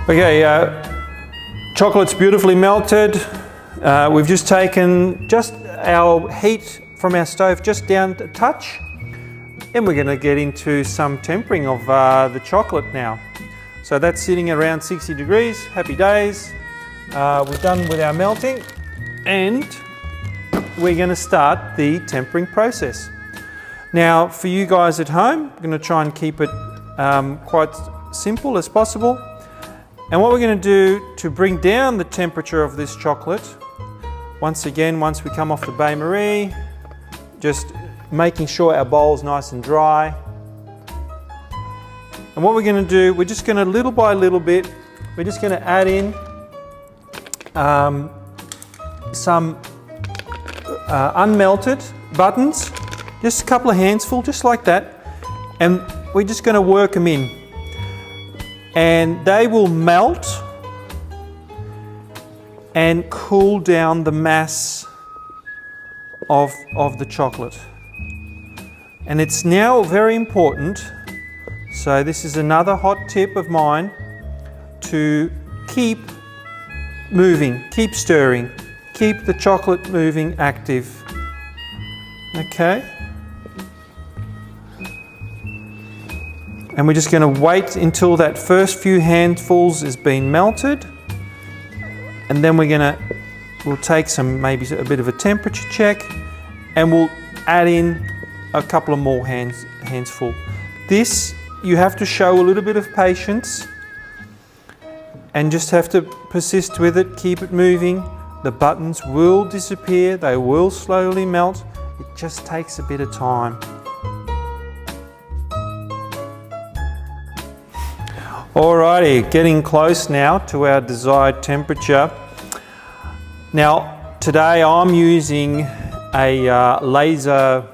Okay, chocolate's beautifully melted. We've just taken our heat from our stove just down a touch, and we're going to get into some tempering of the chocolate now. So that's sitting around 60 degrees, happy days. We're done with our melting, and we're going to start the tempering process. Now, for you guys at home, I'm going to try and keep it quite simple as possible. And what we're going to do to bring down the temperature of this chocolate, once again, once we come off the bain-marie, just making sure our bowl's nice and dry. And what we're going to do, we're just going to little by little bit, we're just going to add in some unmelted buttons, just a couple of handsful, just like that. And we're just going to work them in. And they will melt and cool down the mass of the chocolate. And it's now very important, so this is another hot tip of mine, to keep moving, keep stirring, keep the chocolate moving active. Okay? And we're just going to wait until that first few handfuls has been melted, and then we'll take maybe a bit of a temperature check, and we'll add in a couple of more handsful. This, you have to show a little bit of patience and just have to persist with it, keep it moving. The buttons will disappear, they will slowly melt. It just takes a bit of time. Alrighty, getting close now to our desired temperature. Now, today I'm using a laser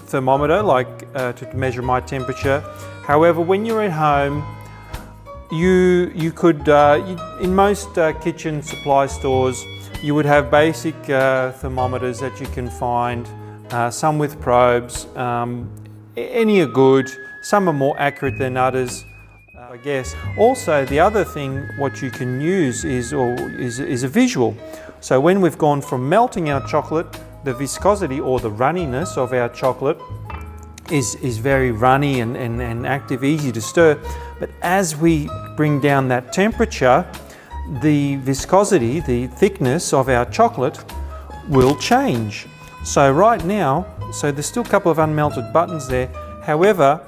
thermometer, to measure my temperature. However, when you're at home, you could, in most kitchen supply stores, you would have basic thermometers that you can find, some with probes. Any are good, some are more accurate than others, I guess. Also, the other thing what you can use is a visual. So when we've gone from melting our chocolate, the viscosity or the runniness of our chocolate is very runny and active, easy to stir. But as we bring down that temperature, the viscosity, the thickness of our chocolate will change. So right now, there's still a couple of unmelted buttons there. However,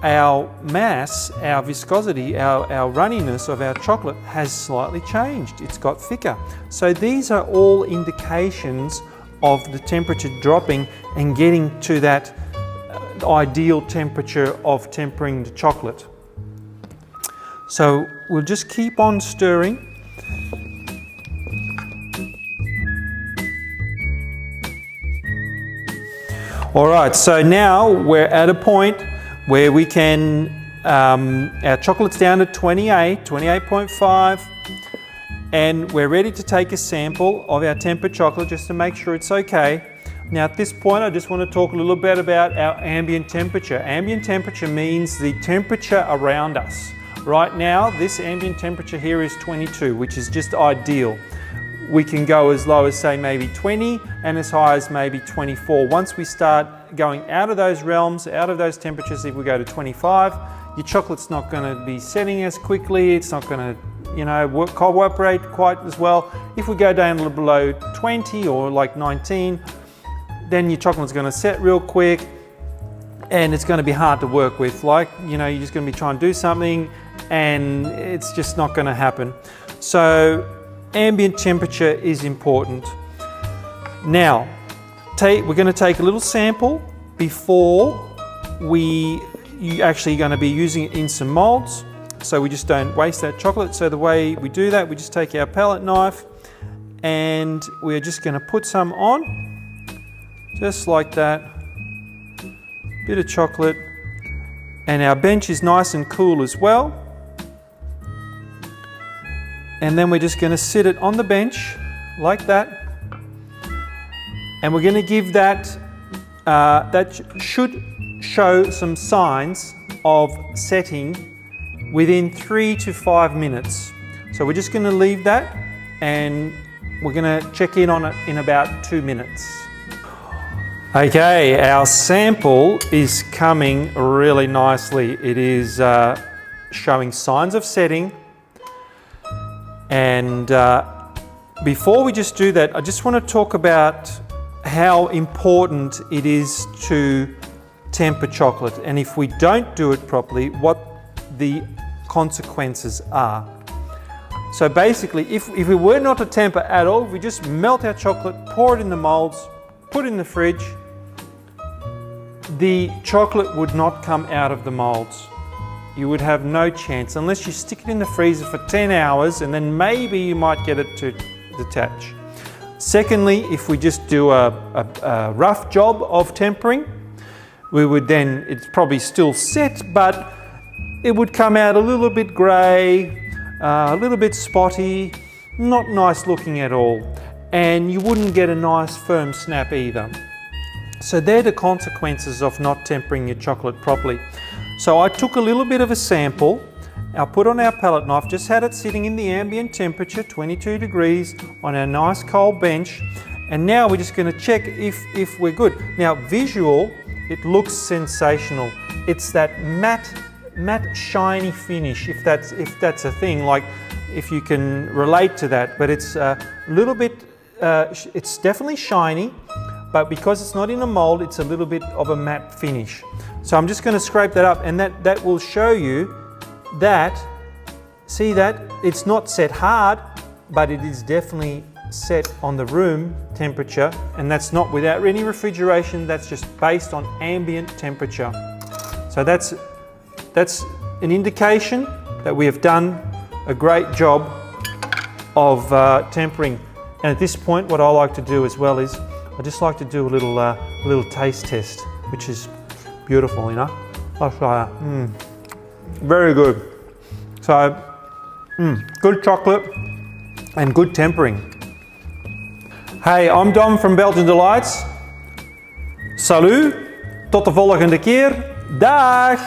our mass, our viscosity, our runniness of our chocolate has slightly changed. It's got thicker. So these are all indications of the temperature dropping and getting to that ideal temperature of tempering the chocolate. So we'll just keep on stirring. All right, so now we're at a point where we can, our chocolate's down to 28.5, and we're ready to take a sample of our tempered chocolate just to make sure it's okay. Now at this point, I just want to talk a little bit about our ambient temperature. Ambient temperature means the temperature around us. Right now, this ambient temperature here is 22, which is just ideal. We can go as low as, say, maybe 20 and as high as maybe 24. Once we start going out of those realms, out of those temperatures, if we go to 25, your chocolate's not going to be setting as quickly. It's not going to, cooperate quite as well. If we go down a little below 20 or like 19, then your chocolate's going to set real quick, and it's going to be hard to work with. You're just going to be trying to do something, and it's just not going to happen. So ambient temperature is important. Now, we're going to take a little sample before you're actually going to be using it in some molds, so we just don't waste that chocolate. So the way we do that, we just take our palette knife and we're just going to put some on, just like that. Bit of chocolate, and our bench is nice and cool as well. And then we're just going to sit it on the bench like that, and we're going to give that, that should show some signs of setting within 3 to 5 minutes. So we're just going to leave that and we're going to check in on it in about 2 minutes. Okay, our sample is coming really nicely. It is showing signs of setting. And before we just do that, I just want to talk about how important it is to temper chocolate, and if we don't do it properly, what the consequences are. So basically, if we were not to temper at all, if we just melt our chocolate, pour it in the molds, put it in the fridge, the chocolate would not come out of the molds. You would have no chance unless you stick it in the freezer for 10 hours and then maybe you might get it to detach. Secondly, if we just do a rough job of tempering, we would then, it's probably still set, but it would come out a little bit grey, a little bit spotty, not nice looking at all. And you wouldn't get a nice firm snap either. So they're the consequences of not tempering your chocolate properly. So I took a little bit of a sample, I put on our palette knife, just had it sitting in the ambient temperature, 22 degrees, on our nice cold bench. And now we're just going to check if we're good. Now visual, it looks sensational. It's that matte shiny finish, if that's a thing, like if you can relate to that. But it's a little bit, it's definitely shiny, but because it's not in a mold, it's a little bit of a matte finish. So I'm just going to scrape that up, and that will show you that, see that, it's not set hard, but it is definitely set on the room temperature, and that's not without any refrigeration, that's just based on ambient temperature. So that's an indication that we have done a great job of tempering. And at this point, what I like to do as well is I just like to do a little taste test, which is beautiful, you know. Very good. So, good chocolate and good tempering. Hey, I'm Dom from Belgian Delights. Salut, tot de volgende keer. Dag!